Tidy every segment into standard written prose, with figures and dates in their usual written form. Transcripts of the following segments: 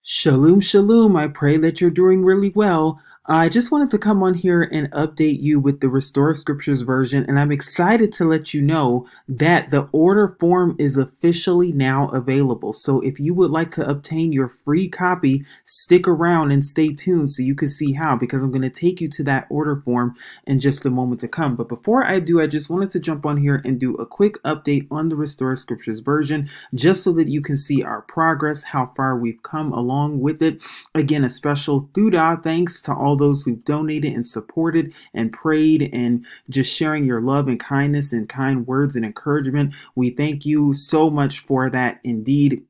Shalom, shalom. I pray that you're doing really well. I just wanted to come on here and update you with the Restore Scriptures version, and I'm excited to let you know that the order form is officially now available. So if you would like to obtain your free copy, stick around and stay tuned so you can see how, because I'm going to take you to that order form in just a moment to come. But before I do, I just wanted to jump on here and do a quick update on the Restore Scriptures version, just so that you can see our progress, how far we've come along with it. Again, a special thudah thanks to all those who've donated and supported and prayed and just sharing your love and kindness and kind words and encouragement. We thank you so much for that indeed.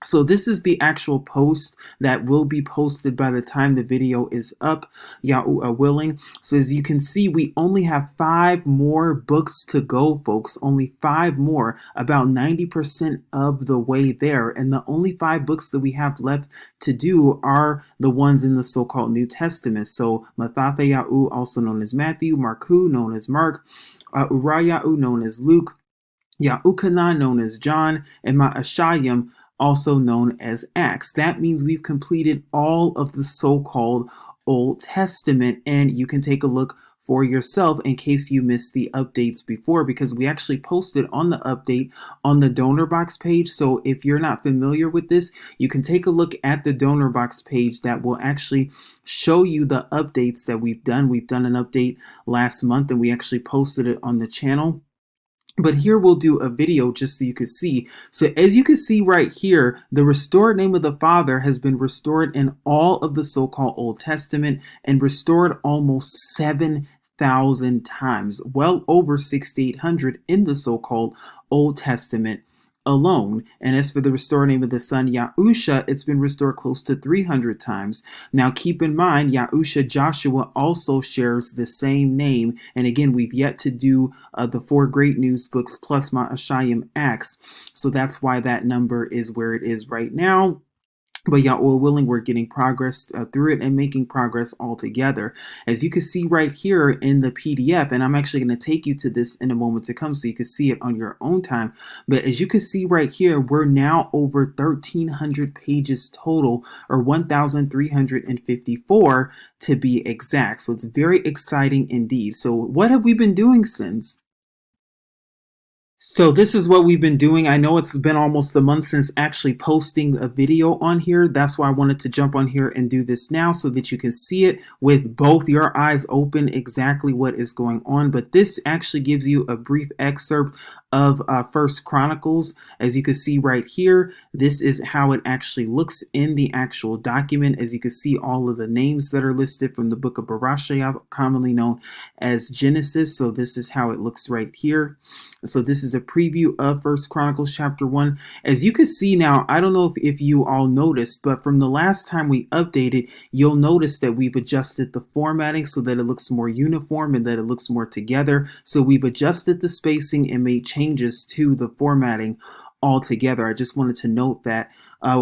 So this is the actual post that will be posted by the time the video is up, Yahuah willing. So as you can see, we only have 5 more books to go, folks. Only 5 more, about 90% of the way there. And the only 5 books that we have left to do are the ones in the so-called New Testament. So Mathathayahu, also known as Matthew, Marku, known as Mark, Urayahu, known as Luke, Yahukanan, known as John, and Ma'ashayim, also known as Acts. That means we've completed all of the so-called Old Testament, and you can take a look for yourself in case you missed the updates before, because we actually posted on the update on the donor box page. So if you're not familiar with this, you can take a look at the donor box page that will actually show you the updates that we've done. We've done an update last month and we actually posted it on the channel. But here we'll do a video just so you can see. So as you can see right here, the restored name of the Father has been restored in all of the so-called Old Testament and restored almost 7,000 times, well over 6,800 in the so-called Old Testament alone. And as for the restored name of the Son, Yahusha, it's been restored close to 300 times. Now keep in mind, Yahusha Joshua also shares the same name. And again, we've yet to do the 4 great news books plus Ma'ashayim Acts. So that's why that number is where it is right now. But Yahuah willing, we're getting progress through it and making progress all together. As you can see right here in the PDF, and I'm actually going to take you to this in a moment to come so you can see it on your own time. But as you can see right here, we're now over 1,300 pages total, or 1,354 to be exact. So it's very exciting indeed. So what have we been doing since? So this is what we've been doing. I know it's been almost a month since actually posting a video on here. That's why I wanted to jump on here and do this now so that you can see it with both your eyes open exactly what is going on. But this actually gives you a brief excerpt of First Chronicles. As you can see right here, this is how it actually looks in the actual document. As you can see, all of the names that are listed from the book of Bereshit, commonly known as Genesis. So this is how it looks right here. So this is a preview of First Chronicles chapter 1. As you can see now, I don't know if you all noticed, but from the last time we updated, you'll notice that we've adjusted the formatting so that it looks more uniform and that it looks more together. So we've adjusted the spacing and made changes to the formatting altogether. I just wanted to note that.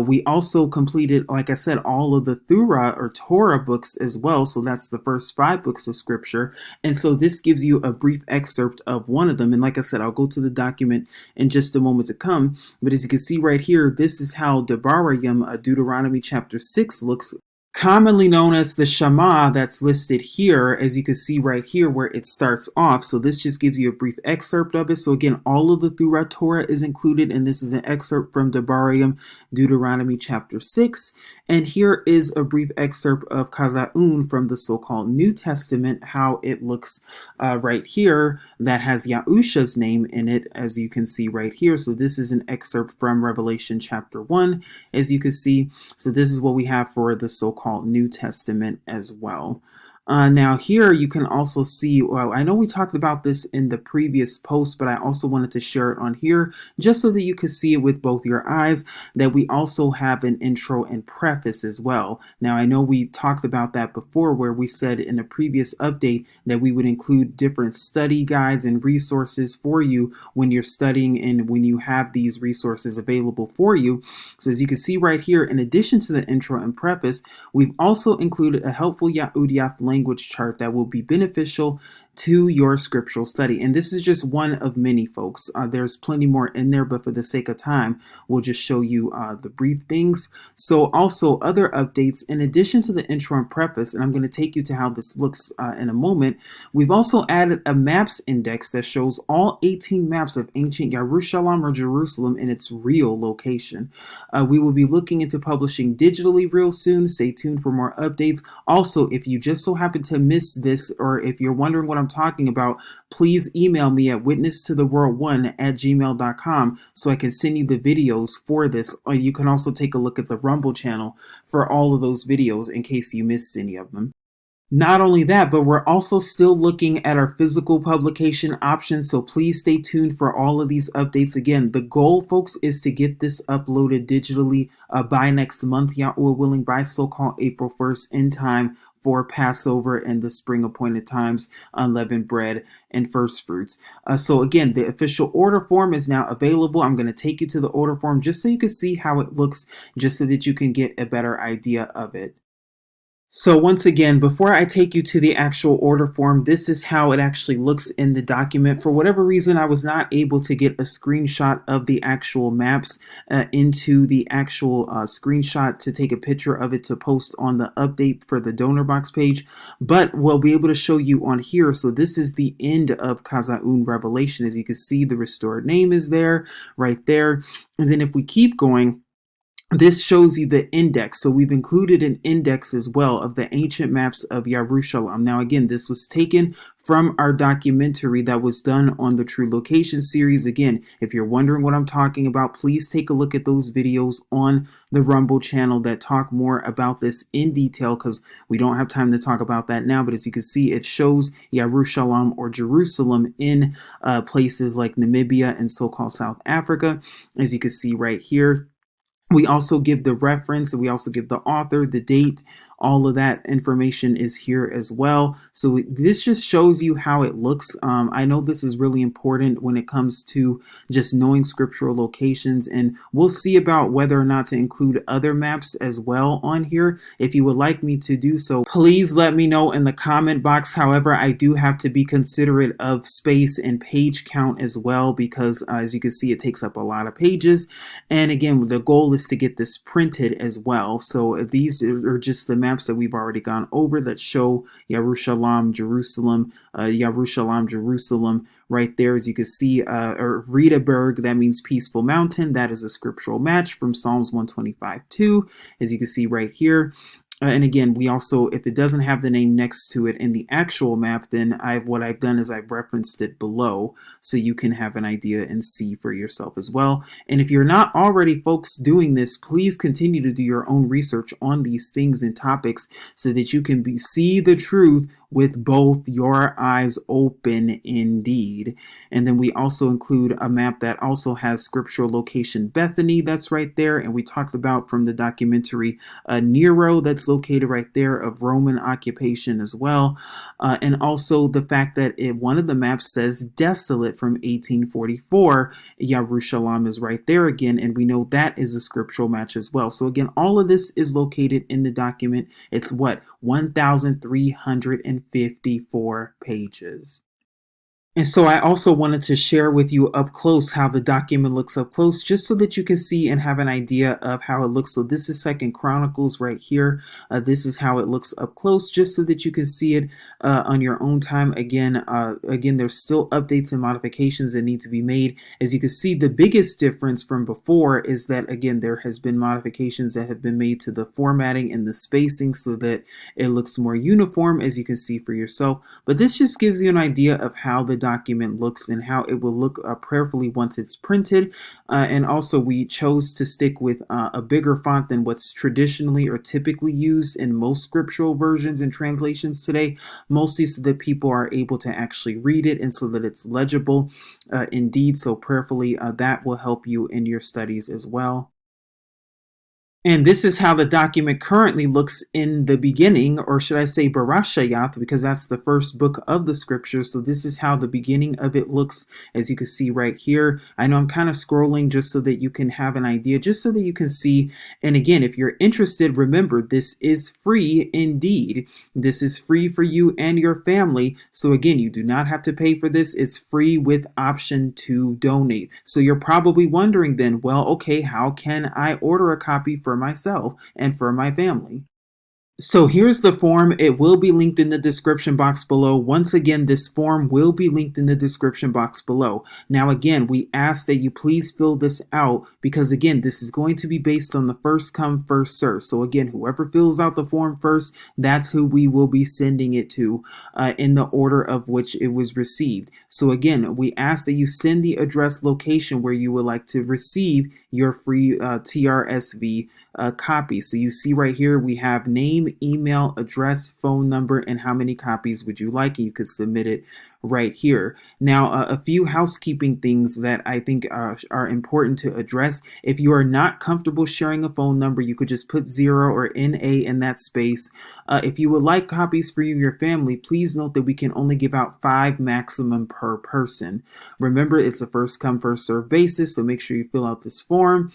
We also completed, like I said, all of the Thura or Torah books as well. So that's the first 5 books of scripture. And so this gives you a brief excerpt of one of them. And like I said, I'll go to the document in just a moment to come. But as you can see right here, this is how Debarayim, Deuteronomy chapter 6 looks, commonly known as the Shema that's listed here, as you can see right here where it starts off. So this just gives you a brief excerpt of it. So again, all of the Thura Torah is included, and this is an excerpt from Debarayim, Deuteronomy chapter 6. And here is a brief excerpt of Kazaun from the so-called New Testament, how it looks right here, that has Yahusha's name in it, as you can see right here. So this is an excerpt from Revelation chapter 1, as you can see. So this is what we have for the so-called New Testament as well. Now here you can also see, well, I know we talked about this in the previous post, but I also wanted to share it on here just so that you can see it with both your eyes, that we also have an intro and preface as well. Now I know we talked about that before, where we said in a previous update that we would include different study guides and resources for you when you're studying and when you have these resources available for you. So as you can see right here, in addition to the intro and preface, we've also included a helpful Yahudyth language chart that will be beneficial to your scriptural study. And this is just one of many, folks. There's plenty more in there, but for the sake of time, we'll just show you the brief things. So also other updates, in addition to the intro and preface, and I'm going to take you to how this looks in a moment, we've also added a maps index that shows all 18 maps of ancient Yerushalayim or Jerusalem in its real location. We will be looking into publishing digitally real soon. Stay tuned for more updates. Also, if you just so happen to miss this, or if you're wondering what I'm talking about, please email me at witnesstotheworld1@gmail.com so I can send you the videos for this. Or you can also take a look at the Rumble channel for all of those videos in case you missed any of them. Not only that, but we're also still looking at our physical publication options, so please stay tuned for all of these updates. Again, the goal, folks, is to get this uploaded digitally by next month, Yahuah willing, by so-called April 1st, in time for Passover and the spring appointed times, unleavened bread, and first fruits. So again, the official order form is now available. I'm going to take you to the order form just so you can see how it looks, just so that you can get a better idea of it. So once again, before I take you to the actual order form, this is how it actually looks in the document. For whatever reason, I was not able to get a screenshot of the actual maps into the actual screenshot to take a picture of it to post on the update for the donor box page, but we'll be able to show you on here. So this is the end of Kazaun Revelation. As you can see, the restored name is there, right there. And then if we keep going, this shows you the index. So we've included an index as well of the ancient maps of Yerushalayim. Now, again, this was taken from our documentary that was done on the True Location series. Again, if you're wondering what I'm talking about, please take a look at those videos on the Rumble channel that talk more about this in detail, because we don't have time to talk about that now. But as you can see, it shows Yerushalayim or Jerusalem in places like Namibia and so-called South Africa, as you can see right here. We also give the reference, we also give the author, the date, all of that information is here as well. So this just shows you how it looks. I know this is really important when it comes to just knowing scriptural locations, and we'll see about whether or not to include other maps as well on here. If you would like me to do so, please let me know in the comment box. However, I do have to be considerate of space and page count as well, because as you can see, it takes up a lot of pages. And again, the goal is to get this printed as well. So these are just the maps that we've already gone over that show Yerushalayim, Jerusalem, Yerushalayim, Jerusalem right there. As you can see, or Riedeberg, that means peaceful mountain. That is a scriptural match from Psalms 125:2, as you can see right here. And again, we also, if it doesn't have the name next to it in the actual map, then what I've done is I've referenced it below so you can have an idea and see for yourself as well. And if you're not already, folks, doing this, please continue to do your own research on these things and topics so that you can see the truth with both your eyes open indeed. And then we also include a map that also has scriptural location Bethany, that's right there. And we talked about from the documentary Nero, that's located right there, of Roman occupation as well. And also the fact that one of the maps says desolate from 1844. Yerushalayim is right there again, and we know that is a scriptural match as well. So again, all of this is located in the document. It's 1,354 pages. And so I also wanted to share with you up close how the document looks up close, just so that you can see and have an idea of how it looks. So this is 2nd Chronicles right here. This is how it looks up close, just so that you can see it on your own time. Again, there's still updates and modifications that need to be made. As you can see, the biggest difference from before is that, again, there has been modifications that have been made to the formatting and the spacing so that it looks more uniform, as you can see for yourself. But this just gives you an idea of how the document looks and how it will look prayerfully once it's printed. And also we chose to stick with a bigger font than what's traditionally or typically used in most scriptural versions and translations today, mostly so that people are able to actually read it and so that it's legible indeed. So prayerfully that will help you in your studies as well. And this is how the document currently looks in the beginning, or should I say Barashayath, because that's the first book of the scriptures. So this is how the beginning of it looks, as you can see right here. I know I'm kind of scrolling just so that you can have an idea, just so that you can see. And again, if you're interested, remember, this is free indeed. This is free for you and your family. So again, you do not have to pay for this. It's free with option to donate. So you're probably wondering then, well, okay, how can I order a copy for myself and for my family? So here's the form. It will be linked in the description box below. Once again, this form will be linked in the description box below. Now, again, we ask that you please fill this out because, again, this is going to be based on the first come, first serve. So, again, whoever fills out the form first, that's who we will be sending it to in the order of which it was received. So, again, we ask that you send the address location where you would like to receive your free Trsv copy. So you see right here, we have name, email, address, phone number, and how many copies would you like, and you could submit it right here. Now, a few housekeeping things that I think are important to address. If you are not comfortable sharing a phone number, you could just put 0 or NA in that space. If you would like copies for you and your family, please note that we can only give out 5 maximum per person. Remember, it's a first come, first serve basis, so make sure you fill out this form.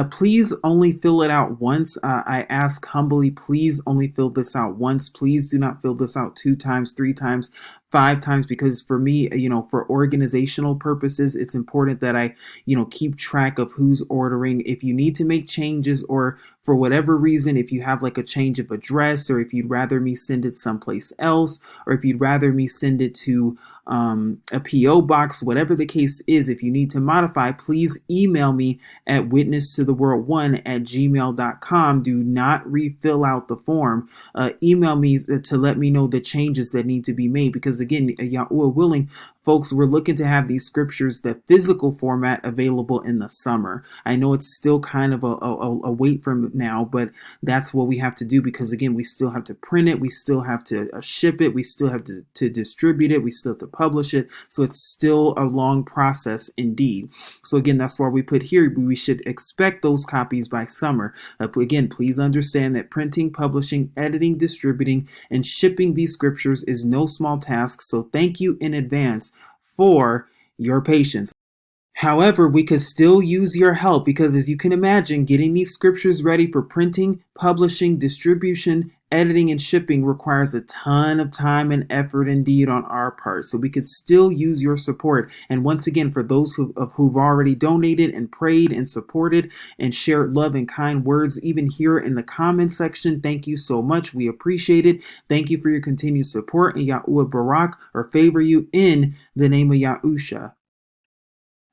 Please only fill it out once. I ask humbly, please only fill this out once. Please do not fill this out 2 times, 3 times, 5 times, because for me, for organizational purposes, it's important that I, keep track of who's ordering. If you need to make changes, or for whatever reason, if you have like a change of address, or if you'd rather me send it someplace else, or if you'd rather me send it to a PO box, whatever the case is, if you need to modify, please email me at witnesstotheworld1@gmail.com. Do not refill out the form. Email me to let me know the changes that need to be made, because again, Yahuah willing, folks, we're looking to have these scriptures, the physical format, available in the summer. I know it's still kind of a wait from now, but that's what we have to do, because again, we still have to print it, we still have to ship it, we still have to distribute it, we still have to publish it. So it's still a long process indeed. So again, that's why we put here, we should expect those copies by summer. Again, please understand that printing, publishing, editing, distributing, and shipping these scriptures is no small task. So thank you in advance for your patience. However, we could still use your help, because as you can imagine, getting these scriptures ready for printing, publishing, distribution, editing, and shipping requires a ton of time and effort indeed on our part. So we could still use your support. And once again, for those who've already donated and prayed and supported and shared love and kind words, even here in the comment section, thank you so much. We appreciate it. Thank you for your continued support. And Yahuah Barak, or favor you in the name of Yahusha.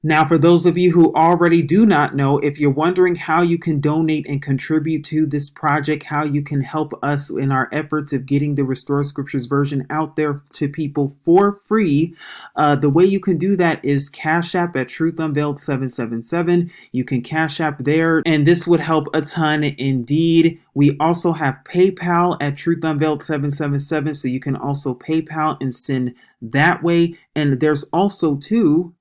Now, for those of you who already do not know, if you're wondering how you can donate and contribute to this project, how you can help us in our efforts of getting the Restored Scriptures version out there to people for free, the way you can do that is Cash App at Truth Unveiled 777. You can Cash App there, and this would help a ton indeed. We also have PayPal at Truth Unveiled 777, so you can also PayPal and send that way. And there's also too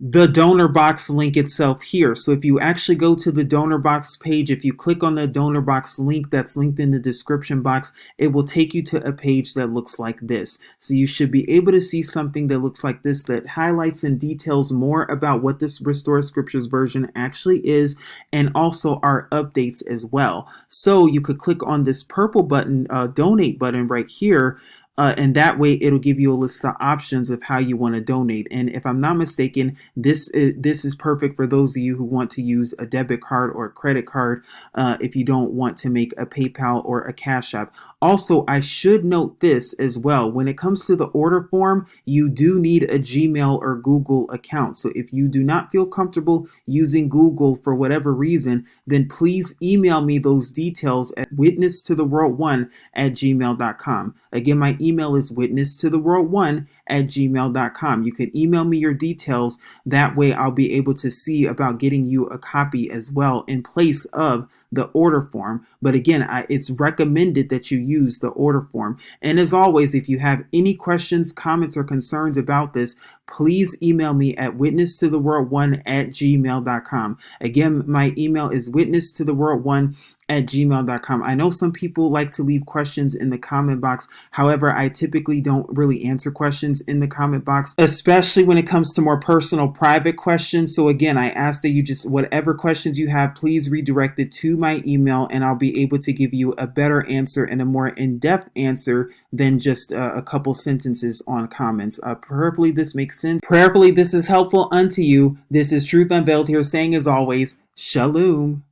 the donor box link itself here. So if you actually go to the donor box page, if you click on the donor box link that's linked in the description box, it will take you to a page that looks like this. So you should be able to see something that looks like this, that highlights and details more about what this Restored Scriptures version actually is, and also our updates as well. So you could click on this purple button, donate button right here, and that way it'll give you a list of options of how you want to donate. And if I'm not mistaken, this is perfect for those of you who want to use a debit card or a credit card if you don't want to make a PayPal or a Cash App. Also, I should note this as well. When it comes to the order form, you do need a Gmail or Google account. So if you do not feel comfortable using Google for whatever reason, then please email me those details at witnesstotheworld1@gmail.com. Again, my email email is witness2theworld1@gmail.com. You can email me your details. That way I'll be able to see about getting you a copy as well in place of the order form. But again, it's recommended that you use the order form. And as always, if you have any questions, comments, or concerns about this, please email me at witness2theworld1@gmail.com. Again, my email is witness2theworld1@gmail.com. I know some people like to leave questions in the comment box. However, I typically don't really answer questions in the comment box, especially when it comes to more personal, private questions. So again, I ask that you just, whatever questions you have, please redirect it to my email, and I'll be able to give you a better answer and a more in-depth answer than just a couple sentences on comments. Prayerfully, this makes sense. Prayerfully, this is helpful unto you. This is Truth Unveiled here, saying as always, Shalom.